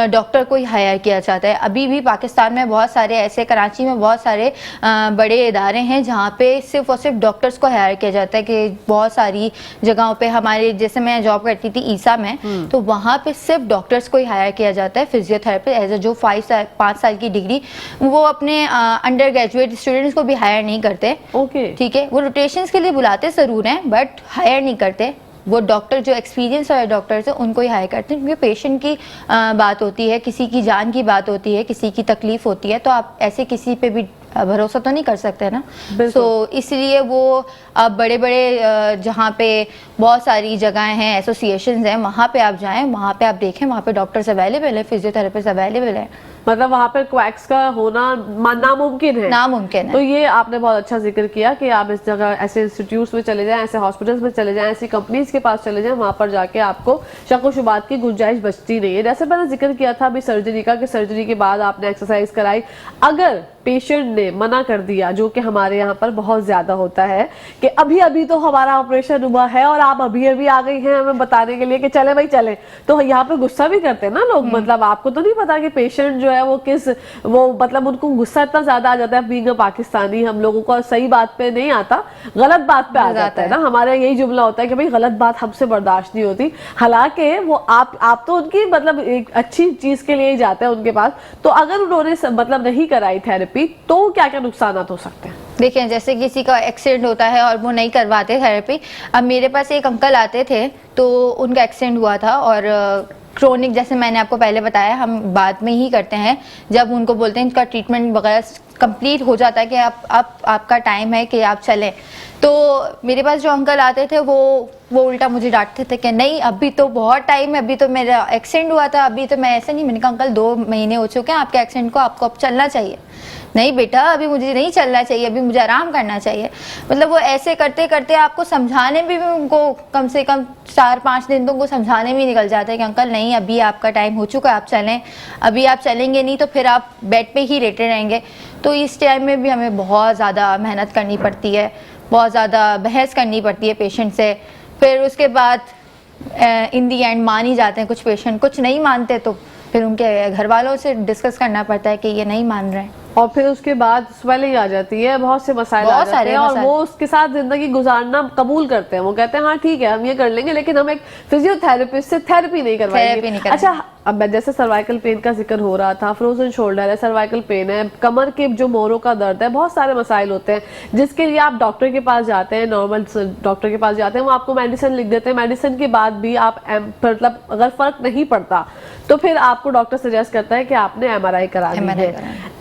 डॉक्टर को ही हायर किया जाता है। अभी भी पाकिस्तान में बहुत सारे ऐसे, कराची में बहुत सारे बड़े इदारे हैं जहाँ पे सिर्फ और सिर्फ डॉक्टर्स को हायर किया जाता है। कि बहुत सारी जगहों पे, हमारे जैसे मैं जॉब करती थी ईसा में, तो वहाँ पे सिर्फ डॉक्टर्स को ही हायर किया जाता है फिजियोथेरेपिस्ट एज ए, जो 5 साल की डिग्री, वो अपने अंडर ग्रेजुएट स्टूडेंट्स को भी हायर नहीं करते। ओके। ठीक है, वो रोटेशंस के लिए बुलाते ज़रूर हैं बट हायर नहीं करते। वो डॉक्टर जो एक्सपीरियंस वाले डॉक्टर्स हैं उनको ही हायर करते हैं, क्योंकि पेशेंट की बात होती है, किसी की जान की बात होती है, किसी की तकलीफ होती है, तो आप ऐसे किसी पे भी भरोसा तो नहीं कर सकते ना। सो इसलिए वो आप बड़े बड़े जहाँ पे बहुत सारी जगहें हैं, एसोसिएशंस हैं, वहाँ पे आप जाएं, वहाँ पे आप देखें, वहाँ पे डॉक्टर्स अवेलेबल है, फिजियोथेरेपिस्ट अवेलेबल है। मतलब वहाँ पे क्वैक्स का होना नामुमकिन है। नामुमकिन है। तो ये आपने बहुत अच्छा जिक्र किया कि आप इस जगह ऐसे इंस्टीट्यूट्स में चले जाएं, ऐसे हॉस्पिटल्स में चले जाएं, ऐसी कंपनीज के पास चले जाएं, वहाँ पर जाके आपको शक व शुबात की गुंजाइश बचती नहीं है। जैसे मैंने जिक्र किया था अभी सर्जरी का, कि सर्जरी के बाद आपने एक्सरसाइज कराई, अगर पेशेंट ने मना कर दिया, जो कि हमारे यहाँ पर बहुत ज्यादा होता है, कि अभी अभी तो हमारा ऑपरेशन हुआ है और आप अभी अभी आ गई हैं हमें बताने के लिए कि चले भाई चले, तो यहाँ पे गुस्सा भी करते हैं ना लोग। मतलब आपको तो नहीं पता कि पेशेंट जो है वो मतलब उनको गुस्सा इतना ज्यादा आ जाता है। बीइंग अ पाकिस्तानी, हम लोगों को सही बात पे नहीं आता, गलत बात पे आ जाता है ना। हमारा यही जुमला होता है कि भाई गलत बात हमसे बर्दाश्त नहीं होती। हालांकि वो आप तो उनकी मतलब एक अच्छी चीज के लिए ही जाते हैं उनके पास। तो अगर उन्होंने मतलब नहीं कराई थेरेपी, तो क्या क्या नुकसान हो सकते हैं? देखिए, जैसे किसी का एक्सीडेंट होता है और वो नहीं करवाते थेरेपी। अब मेरे पास एक अंकल आते थे, तो उनका एक्सीडेंट हुआ था, और क्रोनिक, जैसे मैंने आपको पहले बताया, हम बाद में ही करते हैं जब उनको बोलते हैं इनका ट्रीटमेंट वगैरह कंप्लीट हो जाता है कि आपका टाइम है कि आप चलें। तो मेरे पास जो अंकल आते थे वो उल्टा मुझे डांटते थे कि नहीं, अभी तो बहुत टाइम है, अभी तो मेरा एक्सीडेंट हुआ था, अभी तो मैं ऐसे नहीं। मैंने कहा अंकल 2 महीने हो चुके हैं आपके एक्सीडेंट को, आपको अब चलना चाहिए। नहीं बेटा, अभी मुझे नहीं चलना चाहिए, अभी मुझे आराम करना चाहिए। मतलब वो ऐसे करते करते आपको समझाने भी उनको कम से कम 4-5 दिन तो उनको समझाने में निकल जाता है कि अंकल नहीं, अभी आपका टाइम हो चुका है, आप चलें। अभी आप चलेंगे नहीं तो फिर आप बेड पे ही लेटे रहेंगे। तो इस टाइम में भी हमें बहुत ज़्यादा मेहनत करनी पड़ती है, बहुत ज़्यादा बहस करनी पड़ती है पेशेंट से। फिर उसके बाद इन दी एंड मान ही जाते हैं कुछ पेशेंट, कुछ नहीं मानते तो फिर उनके घर वालों से डिस्कस करना पड़ता है कि ये नहीं मान रहे हैं। और फिर उसके बाद स्वेलिंग आ जाती है, बहुत से मसाइल आ जाते हैं, और वो उसके साथ जिंदगी गुजारना कबूल करते हैं। वो कहते हैं हाँ ठीक है हम ये कर लेंगे, लेकिन हम एक फिजियोथेरेपिस्ट से थेरेपी नहीं करवाएंगे। अच्छा, अब जैसे सर्वाइकल पेन का जिक्र हो रहा था, फ्रोजन शोल्डर है, सर्वाइकल पेन है, कमर के जो मोरों का दर्द है, बहुत सारे मसाइल होते हैं जिसके लिए आप डॉक्टर के पास जाते हैं, नॉर्मल डॉक्टर के पास जाते हैं, वो आपको मेडिसिन लिख देते हैं। मेडिसिन के बाद भी आप मतलब अगर फर्क नहीं पड़ता तो फिर आपको डॉक्टर सजेस्ट करता है कि आपने एमआरआई करा ली है।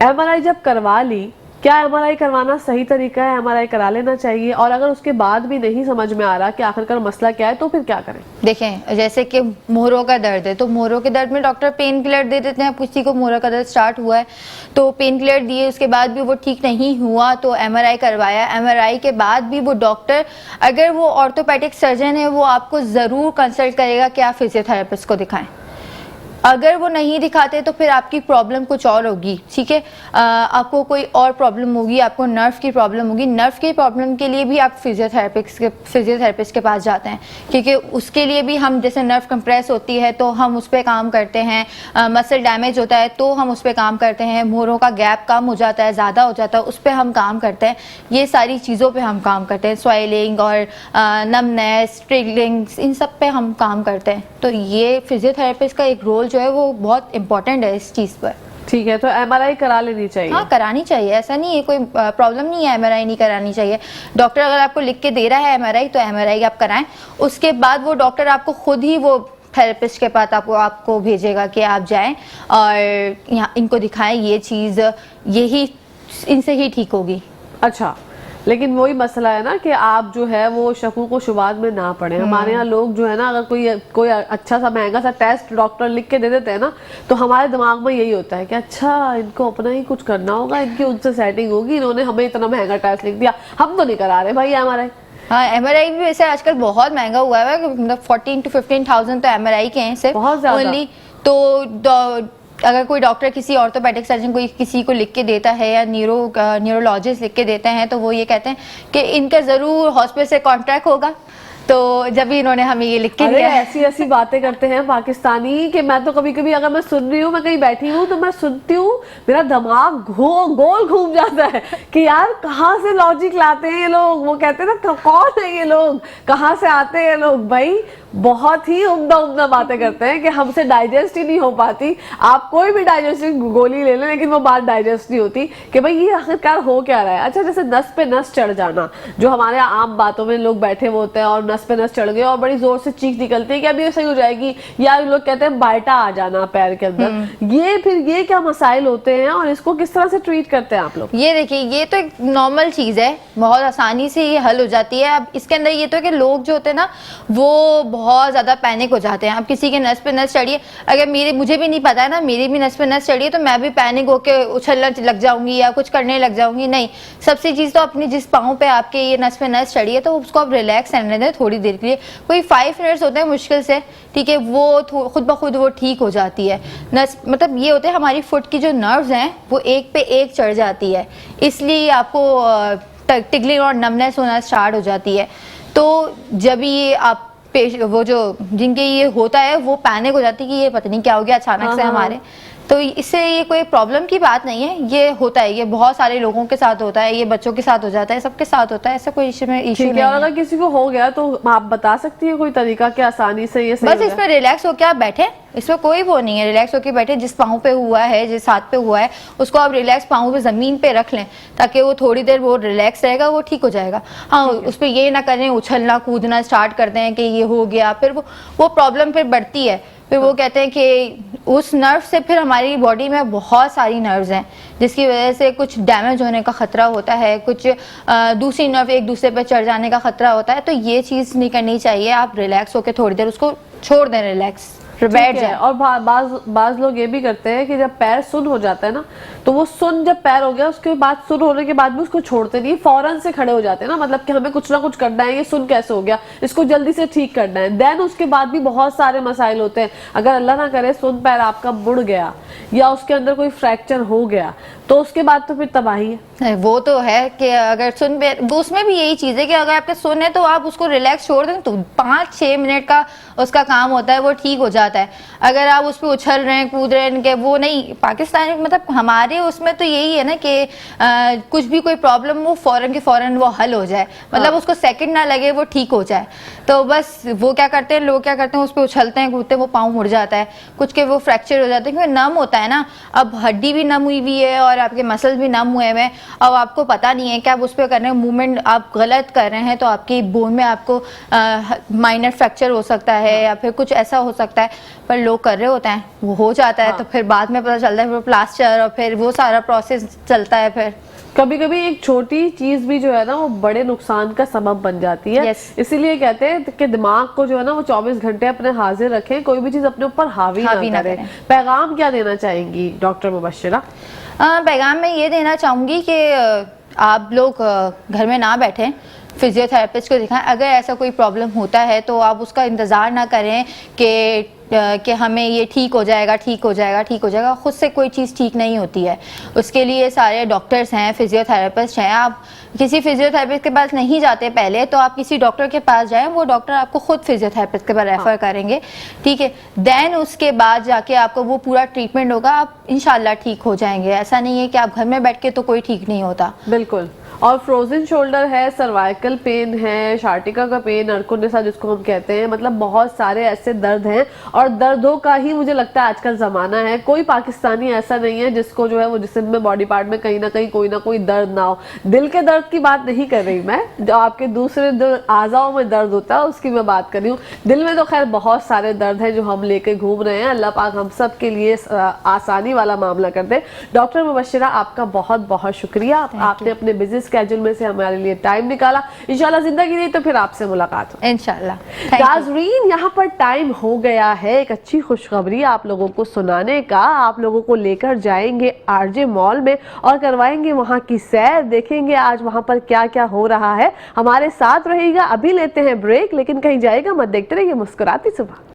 एमआरआई जब करवा ली, क्या एमआरआई करवाना सही तरीका है? एमआरआई करा लेना चाहिए? और अगर उसके बाद भी नहीं समझ में आ रहा कि आखिरकार मसला क्या है, तो फिर क्या करें? देखें, जैसे कि मोहरों का दर्द है तो मोहरों के दर्द में डॉक्टर पेन किलर दे देते हैं। अब किसी को मोहरों का दर्द स्टार्ट हुआ है तो पेन किलर दिए, उसके बाद भी वो ठीक नहीं हुआ तो एमआरआई करवाया। एमआरआई के बाद भी वो डॉक्टर, अगर वो ऑर्थोपेडिक सर्जन है, वो आपको ज़रूर कंसल्ट करेगा कि आप फिजियोथेरेपिस्ट को दिखाएं। अगर वो नहीं दिखाते तो फिर आपकी प्रॉब्लम कुछ और होगी। ठीक है, आपको कोई और प्रॉब्लम होगी, आपको नर्व की प्रॉब्लम होगी। नर्व की प्रॉब्लम के लिए भी आप फिजियोथेरेपिस्ट के पास जाते हैं, क्योंकि उसके लिए भी हम, जैसे नर्व कंप्रेस होती है तो हम उस पर काम करते हैं, मसल डैमेज होता है तो हम उस पर काम करते हैं, मोहरों का गैप कम हो जाता है, ज़्यादा हो जाता है, उस पर हम काम करते हैं। ये सारी चीज़ों पर हम काम करते हैं, स्वेलिंग और नमनेस, ट्रिगलिंग्स, इन सब पे हम काम करते हैं। तो ये फिजियोथेरेपिस्ट का एक रोल जो है वो बहुत इंपॉर्टेंट है इस चीज़ पर। ठीक है, तो एमआरआई करा लेनी चाहिए? हाँ, करानी चाहिए, ऐसा नहीं है, कोई प्रॉब्लम नहीं है एमआरआई नहीं करानी चाहिए। डॉक्टर अगर आपको लिख के दे रहा है एमआरआई तो एमआरआई आप कराएं। उसके बाद वो डॉक्टर आपको खुद ही वो थेरेपिस्ट के पास आपको भेजेगा कि आप जाएं और यहाँ इनको दिखाएं, ये चीज़ यही इनसे ही ठीक होगी। अच्छा, लेकिन वही मसला है ना कि आप जो है वो शकू को शुबात में ना पड़े। हमारे यहाँ लोग जो है ना, अगर कोई अच्छा सा महंगा सा टेस्ट डॉक्टर लिख के दे देते हैं ना, तो हमारे दिमाग में यही होता है कि अच्छा इनको अपना ही कुछ करना होगा, इनकी उनसे सेटिंग होगी, इन्होंने हमें इतना महंगा टेस्ट लिख दिया, हम तो नहीं करा रहे भाई एमआरआई। हाँ, MRI भी वैसे आजकल बहुत महंगा हुआ है, मतलब 14 to 15,000 तो MRI के हैं सिर्फ बहुत ज्यादा। ओनली। तो अगर कोई डॉक्टर किसी ऑर्थोपेडिक सर्जन कोई किसी को लिख के देता है या न्यूरोलॉजिस्ट लिख के देते हैं, तो वो ये कहते हैं कि इनका ज़रूर हॉस्पिटल से कॉन्ट्रैक्ट होगा। तो जब भी इन्होंने हमें ये लिख के अरे दिया, ऐसी ऐसी बातें करते हैं पाकिस्तानी कि मैं तो कभी कभी अगर मैं सुन रही हूँ, मैं कहीं बैठी हूँ तो मैं सुनती हूँ, मेरा दिमाग गोल घूम जाता है कि यार कहाँ से लॉजिक लाते हैं ये लोग। वो कहते हैं ना कौन है ये लोग, कहाँ से आते हैं ये लोग। भाई बहुत ही उम्दा बातें करते हैं कि हमसे डाइजेस्ट ही नहीं हो पाती। आप कोई भी डाइजेस्टिव गोली ले लें लेकिन वो बात डाइजेस्ट नहीं होती कि भाई ये आखिरकार हो क्या रहा है। अच्छा, जैसे नस पे नस चढ़ जाना, जो हमारे आम बातों में लोग बैठे हुए होते हैं और नस पे नस चढ़ गए और बड़ी जोर से चीख निकलती है कि अब ये सही हो जाएगी, या लोग कहते हैं बाइटा आ जाना पैर के अंदर, ये क्या मसाइल होते हैं और इसको किस तरह से ट्रीट करते हैं आप लोग? ये देखिए, ये तो एक नॉर्मल चीज़ है, बहुत आसानी से ये हल हो जाती है। अब इसके अंदर ये तो है कि लोग जो होते हैं ना वो बहुत ज़्यादा पैनिक हो जाते हैं। अब किसी के नस पे नस चढ़ी है, अगर मुझे भी नहीं पता है ना, मेरी भी नस पे नस चढ़ी है तो मैं भी पैनिक होकर उछलने लग जाऊंगी या कुछ करने लग जाऊंगी। नहीं, सबसे चीज़ तो अपनी जिस पाँव पे आपके ये नस पे नस चढ़ी है तो उसको आप रिलैक्स रहने दें थोड़ी देर के लिए। कोई 5 मिनट्स होते हैं मुश्किल से, ठीक है, वो खुद ब खुद वो ठीक हो जाती है। नस मतलब ये होते हैं हमारी फुट की जो नर्व्स हैं वो एक पे एक चढ़ जाती है, इसलिए आपको टिगलिंग और नमनेस होना स्टार्ट हो जाती है। तो जब ये आप वो जो जिनके ये होता है वो पैनिक हो जाती है कि ये पता नहीं क्या हो गया अचानक से हमारे, तो इससे ये कोई प्रॉब्लम की बात नहीं है, ये होता है, ये बहुत सारे लोगों के साथ होता है, ये बच्चों के साथ हो जाता है, सबके साथ होता है, ऐसा कोई इशू नहीं है। और अगर किसी को हो गया तो आप बता सकती है कोई तरीका कि आसानी से ये सही बस इस पर रिलैक्स होकर आप बैठे, इसमें कोई वो नहीं है, रिलैक्स होकर बैठे, जिस पाँव पे हुआ है जिस हाथ पे हुआ है उसको आप रिलैक्स पाँव पे जमीन पे रख लें ताकि वो थोड़ी देर वो रिलैक्स रहेगा, वो ठीक हो जाएगा। हाँ, उस पर ये ना करें उछलना कूदना स्टार्ट करते हैं कि ये हो गया, फिर वो प्रॉब्लम फिर बढ़ती है। फिर वो कहते हैं कि उस नर्व से फिर हमारी बॉडी में बहुत सारी नर्व्स हैं जिसकी वजह से कुछ डैमेज होने का खतरा होता है, कुछ दूसरी नर्व एक दूसरे पर चढ़ जाने का खतरा होता है। तो ये चीज़ नहीं करनी चाहिए, आप रिलैक्स होकर थोड़ी देर उसको छोड़ दें, रिलैक्स बैठ जाए। और बाज लोग ये भी करते हैं कि जब पैर सुन हो जाता है ना, तो वो सुन जब पैर हो गया उसके बाद सुन होने के बाद भी उसको छोड़ते नहीं, फौरन से खड़े हो जाते हैं ना, मतलब कि हमें कुछ ना कुछ करना है, ये सुन कैसे हो गया, इसको जल्दी से ठीक करना है। देन उसके बाद भी बहुत सारे मसाइल होते हैं। अगर अल्लाह ना करे सुन पैर आपका मुड़ गया या उसके अंदर कोई फ्रैक्चर हो गया तो उसके बाद तो फिर तबाही है। वो तो है कि अगर सुन पे उसमें भी यही चीज़ है कि अगर आपके सुन है तो आप उसको रिलैक्स छोड़ दें तो 5-6 मिनट का उसका काम होता है, वो ठीक हो जाता है। अगर आप उस पर उछल रहे हैं कूद रहे हैं, वो नहीं, पाकिस्तानी मतलब हमारे उसमें तो यही है ना कि कुछ भी कोई प्रॉब्लम वो फौरन के फौरन वो हल हो जाए, मतलब उसको सेकंड ना लगे, वो ठीक हो जाए। तो बस वो क्या करते हैं, लोग क्या करते हैं, उस पर उछलते हैं कूदते हैं, वो पाँव मुड़ जाता है, कुछ के वो फ्रैक्चर हो जाते हैं क्योंकि नम होता है ना। अब हड्डी भी नम हुई हुई है और आपके मसल्स भी नम हुए हैं, अब आपको पता नहीं है कि आप उस पर कर रहे हैं, मूवमेंट आप गलत कर रहे हैं तो आपकी बोन में आपको माइनर फ्रैक्चर हो सकता है या फिर कुछ ऐसा हो सकता है। पर लोग कर रहे होते हैं, वो हो जाता है तो फिर बाद में पता चलता है, फिर प्लास्टर और फिर वो सारा प्रोसेस चलता है। फिर कभी कभी एक छोटी चीज भी जो है ना वो बड़े नुकसान का सबब बन जाती है। इसीलिए कहते हैं कि दिमाग को जो है ना वो 24 घंटे अपने हाजिर रखें, कोई भी चीज अपने ऊपर हावी ना करें। पैगाम क्या देना चाहेंगी डॉक्टर मुबश्शिरा? पैगाम मैं ये देना चाहूँगी कि आप लोग घर में ना बैठें, फिजियोथेरेपिस्ट को दिखाएं। अगर ऐसा कोई प्रॉब्लम होता है तो आप उसका इंतज़ार ना करें कि हमें ये ठीक हो जाएगा ठीक हो जाएगा ठीक हो जाएगा। खुद से कोई चीज़ ठीक नहीं होती है, उसके लिए सारे डॉक्टर्स हैं, फिजियोथेरेपिस्ट हैं। आप किसी फिजियोथेरेपिस्ट के पास नहीं जाते पहले तो आप किसी डॉक्टर के पास जाएं, वो डॉक्टर आपको खुद फिजियोथेरेपिस्ट के पास रेफ़र करेंगे, ठीक है। देन उसके बाद जाके आपको वो पूरा ट्रीटमेंट होगा, आप इंशाल्लाह ठीक हो जाएंगे। ऐसा नहीं है कि आप घर में बैठ के तो कोई ठीक नहीं होता। बिल्कुल। और फ्रोजन शोल्डर है, सर्वाइकल पेन है, शार्टिका का पेन, अर्कुनिसा जिसको हम कहते हैं, मतलब बहुत सारे ऐसे दर्द हैं और दर्दों का ही मुझे लगता है आजकल ज़माना है। कोई पाकिस्तानी ऐसा नहीं है जिसको जो है वो जिस्म में बॉडी पार्ट में कहीं ना कहीं कोई ना कोई दर्द ना हो। दिल के दर्द की बात नहीं कर रही मैं, जो आपके दूसरे आज़ाओं में दर्द होता है उसकी मैं बात कर रही हूँ। दिल में तो खैर बहुत सारे दर्द हैं जो हम लेके घूम रहे हैं। अल्लाह पाक हम सब के लिए आसानी वाला मामला कर दे। डॉक्टर मुबश्शिरा आपका बहुत बहुत शुक्रिया, आपने अपने बिजी स्केड्यूल में से हमारे लिए टाइम निकाला। इंशाल्लाह जिंदगी नहीं तो फिर आपसे मुलाकात हो इंशाल्लाह। Thank you. नाज़रीन, यहाँ पर टाइम हो गया है एक अच्छी खुशखबरी आप लोगों को सुनाने का। आप लोगों को लेकर जाएंगे आरजे मॉल में और करवाएंगे वहाँ की सैर, देखेंगे आज वहाँ पर क्या क्या हो रहा है। हमारे साथ रहिएगा। अभी लेते हैं ब्रेक, लेकिन कहीं जाएगा मत, देखते रहिए मुस्कुराती सुबह।